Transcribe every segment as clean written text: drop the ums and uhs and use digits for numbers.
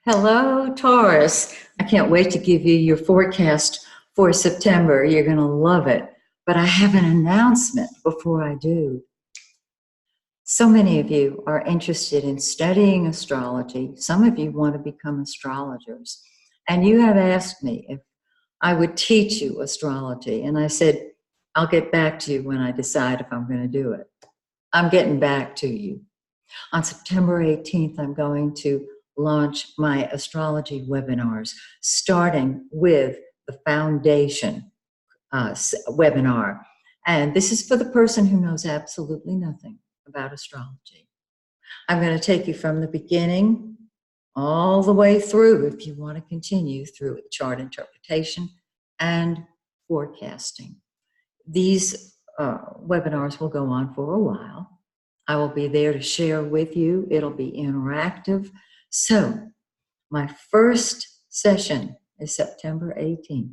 Hello, Taurus. I can't wait to give you your forecast for September. You're going to love it. But I have an announcement before I do. So many of you are interested in studying astrology. Some of you want to become astrologers. And you have asked me if I would teach you astrology. And I said, I'll get back to you when I decide if I'm going to do it. I'm getting back to you. On September 18th, I'm going to launch my astrology webinars, starting with the foundation webinar. And this is for the person who knows absolutely nothing about astrology. I'm going to take you from the beginning all the way through, if you want to continue, through chart interpretation and forecasting. These webinars will go on for a while. I will be there to share with you. It'll be interactive. So my first session is September 18th.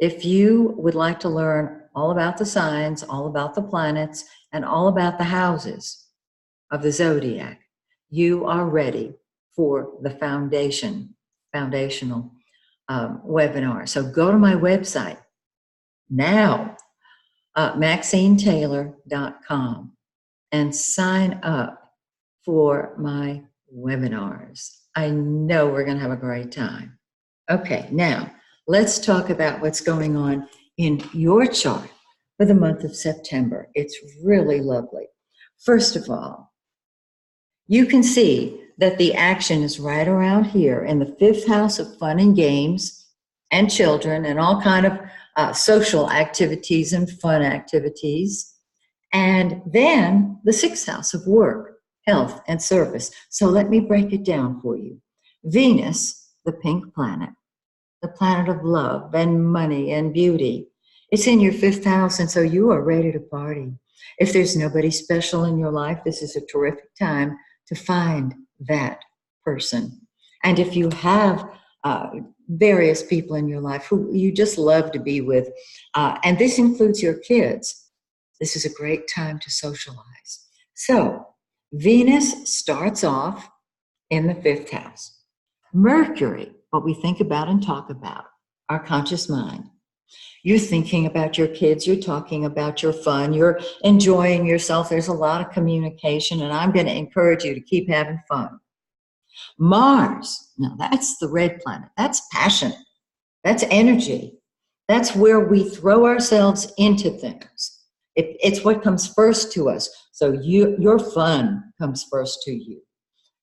If you would like to learn all about the signs, all about the planets, and all about the houses of the zodiac, you are ready for the foundational webinar. So go to my website now, MaxineTaylor.com, and sign up for my webinars. I know we're going to have a great time. Okay, now let's talk about what's going on in your chart for the month of September. It's really lovely. First of all, you can see that the action is right around here in the 5th house of fun and games and children and all kind of social activities and fun activities. And then the 6th house of work, health, and service. So let me break it down for you. Venus, the pink planet, the planet of love and money and beauty, it's in your 5th house, and so you are ready to party. If there's nobody special in your life, this is a terrific time to find that person. And if you have various people in your life who you just love to be with, and this includes your kids, this is a great time to socialize. So Venus starts off in the 5th house. Mercury, what we think about and talk about, our conscious mind. You're thinking about your kids, you're talking about your fun, you're enjoying yourself. There's a lot of communication, and I'm going to encourage you to keep having fun. Mars, now that's the red planet. That's passion. That's energy. That's where we throw ourselves into things. It's what comes first to us. So your fun comes first to you.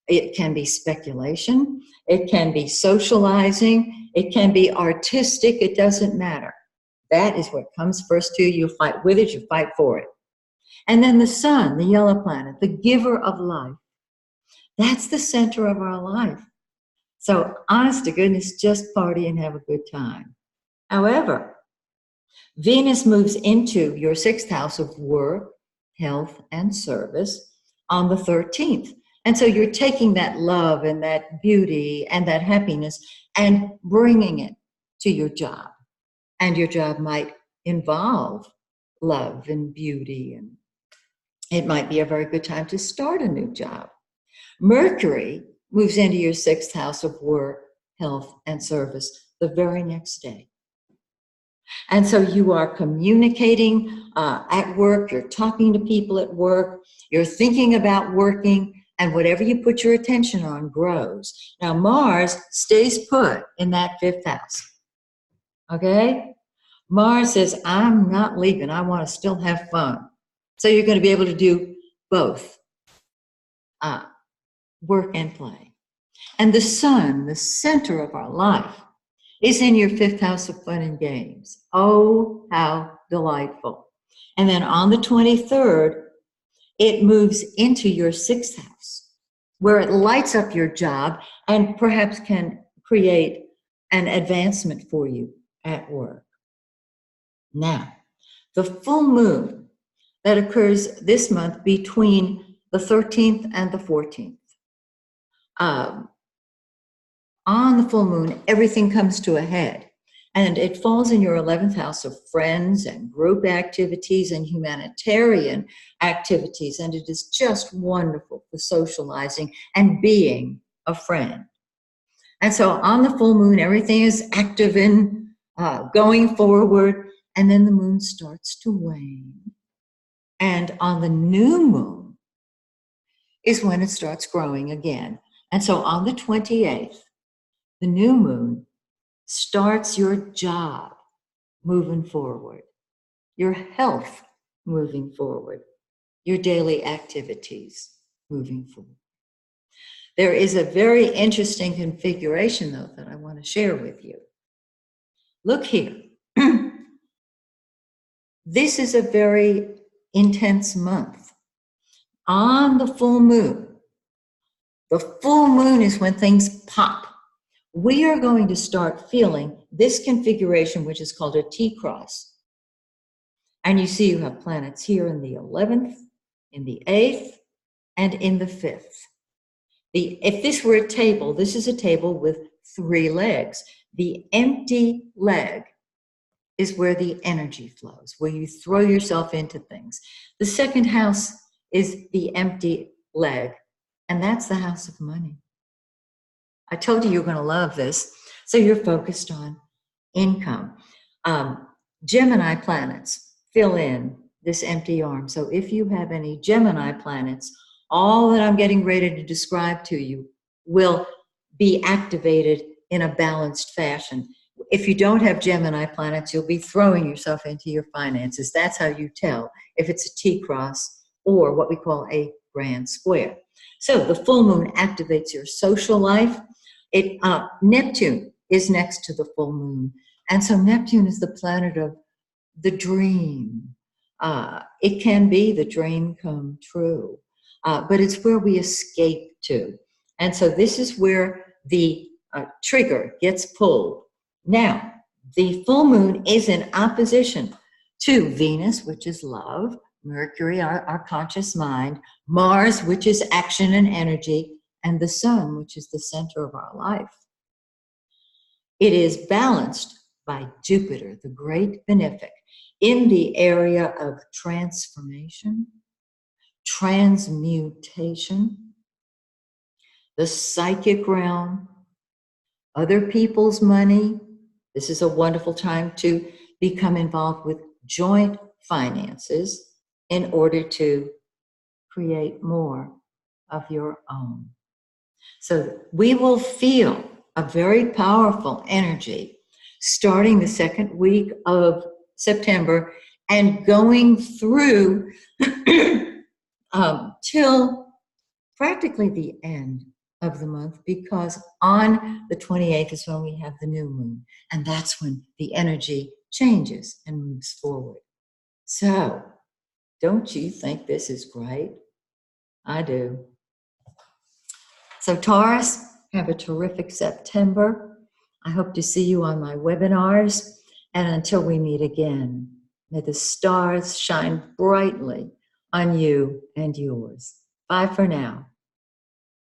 It can be speculation. It can be socializing. It can be artistic. It doesn't matter. That is what comes first to you. You fight with it. You fight for it. And then the sun, the yellow planet, the giver of life. That's the center of our life. So honest to goodness, just party and have a good time. However, Venus moves into your 6th house of work, health, and service on the 13th. And so you're taking that love and that beauty and that happiness and bringing it to your job. And your job might involve love and beauty, and it might be a very good time to start a new job. Mercury moves into your 6th house of work, health, and service the very next day. And so you are communicating at work, you're talking to people at work, you're thinking about working, and whatever you put your attention on grows. Now, Mars stays put in that 5th house. Okay? Mars says, I'm not leaving. I want to still have fun. So you're going to be able to do both, work and play. And the sun, the center of our life, is in your 5th house of fun and games. Oh, how delightful. And then on the 23rd, it moves into your 6th house, where it lights up your job and perhaps can create an advancement for you at work. Now, the full moon that occurs this month between the 13th and the 14th. On the full moon, everything comes to a head, and it falls in your 11th house of friends and group activities and humanitarian activities, and it is just wonderful for socializing and being a friend. And so on the full moon, everything is active and going forward. And then the moon starts to wane. And on the new moon is when it starts growing again. And so on the 28th, the new moon starts your job moving forward, your health moving forward, your daily activities moving forward. There is a very interesting configuration, though, that I want to share with you. Look here. This is a very intense month. On the full moon is when things pop. We are going to start feeling this configuration, which is called a T-cross. And you see you have planets here in the 11th, in the 8th, and in the 5th. If this were a table, this is a table with 3 legs. The empty leg is where the energy flows, where you throw yourself into things. The second house is the empty leg, and that's the house of money. I told you you're going to love this. So you're focused on income. Gemini planets fill in this empty arm. So if you have any Gemini planets, all that I'm getting ready to describe to you will be activated in a balanced fashion. If you don't have Gemini planets, you'll be throwing yourself into your finances. That's how you tell if it's a T-cross or what we call a grand square. So the full moon activates your social life. Neptune is next to the full moon. And so Neptune is the planet of the dream. It can be the dream come true, but it's where we escape to. And so this is where the trigger gets pulled. Now, the full moon is in opposition to Venus, which is love, Mercury, our conscious mind, Mars, which is action and energy, and the sun, which is the center of our life. It is balanced by Jupiter, the great benefic, in the area of transformation, transmutation, the psychic realm, other people's money. This is a wonderful time to become involved with joint finances in order to create more of your own. So we will feel a very powerful energy starting the second week of September and going through till practically the end of the month, because on the 28th is when we have the new moon, and that's when the energy changes and moves forward. So, don't you think this is great? I do. So Taurus, have a terrific September. I hope to see you on my webinars. And until we meet again, may the stars shine brightly on you and yours. Bye for now.